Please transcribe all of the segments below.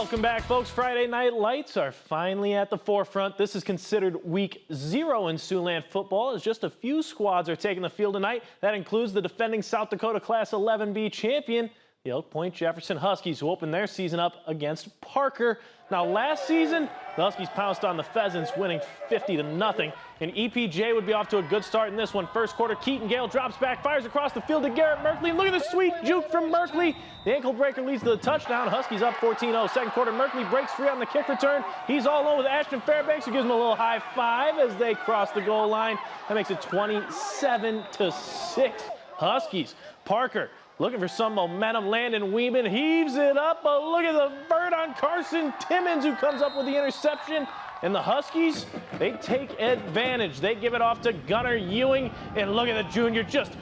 Welcome back, folks. Friday night lights are finally at the forefront. This is considered week 0 in Siouxland football, as just a few squads are taking the field tonight. That includes the defending South Dakota Class 11B champion, the Elk Point Jefferson Huskies, who opened their season up against Parker. Now, last season, the Huskies pounced on the Pheasants, winning 50-0. And EPJ would be off to a good start in this one. First quarter, Keaton Gale drops back, fires across the field to Garrett Merkley. Look at the sweet juke from Merkley. The ankle breaker leads to the touchdown. Huskies up 14-0. Second quarter, Merkley breaks free on the kick return. He's all alone with Ashton Fairbanks, who gives him a little high five as they cross the goal line. That makes it 27-6. Huskies. Parker looking for some momentum. Landon Weeman heaves it up, but look at the vert on Carson Timmons, who comes up with the interception. And the Huskies, they take advantage. They give it off to Gunnar Ewing, and look at the junior just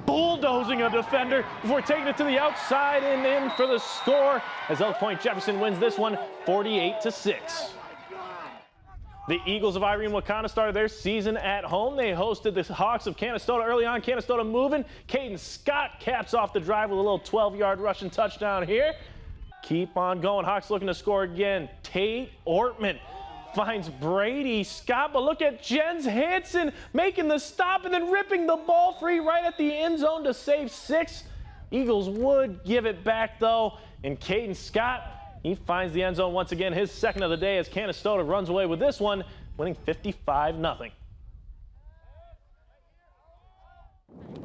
bulldozing a defender before taking it to the outside and in for the score, as Elk Point Jefferson wins this one 48-6. The Eagles of Irene Wakanda started their season at home. They hosted the Hawks of Canastota early on. Canastota moving. Caden Scott caps off the drive with a little 12-yard rushing touchdown here. Keep on going. Hawks looking to score again. Tate Ortman finds Brady Scott, but look at Jens Hansen making the stop and then ripping the ball free right at the end zone to save 6. Eagles would give it back, though, and Caden Scott, he finds the end zone once again, his second of the day, as Canastota runs away with this one, winning 55-0.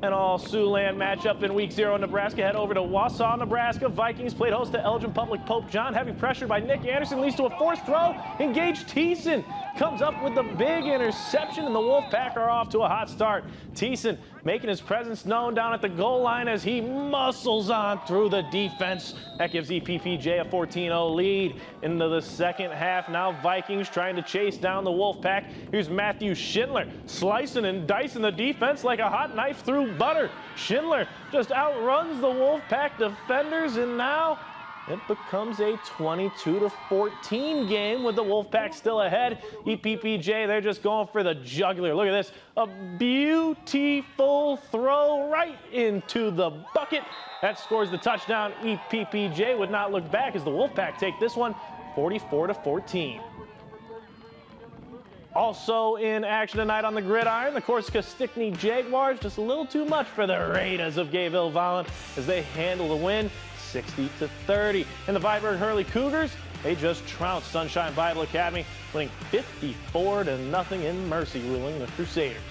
An all Siouxland matchup in week 0 in Nebraska. Head over to Wausau, Nebraska. Vikings played host to Elgin Public Pope John. Heavy pressure by Nick Anderson leads to a forced throw. Engage Thiessen comes up with the big interception, and the Wolfpack are off to a hot start. Thiessen making his presence known down at the goal line as he muscles on through the defense. That gives EPPJ a 14-0 lead into the second half. Now Vikings trying to chase down the Wolfpack. Here's Matthew Schindler slicing and dicing the defense like a hot knife through butter. Schindler just outruns the Wolfpack defenders, and now it becomes a 22-14 game with the Wolfpack still ahead. EPPJ, they're just going for the jugular. Look at this. A beautiful throw right into the bucket. That scores the touchdown. EPPJ would not look back as the Wolfpack take this one 44-14. Also in action tonight on the gridiron, the Corsica Stickney Jaguars, just a little too much for the Raiders of Gayville-Volland as they handle the win 60-30. And the Viborg Hurley Cougars, they just trounced Sunshine Bible Academy, winning 54-0 in Mercy, ruling the Crusaders.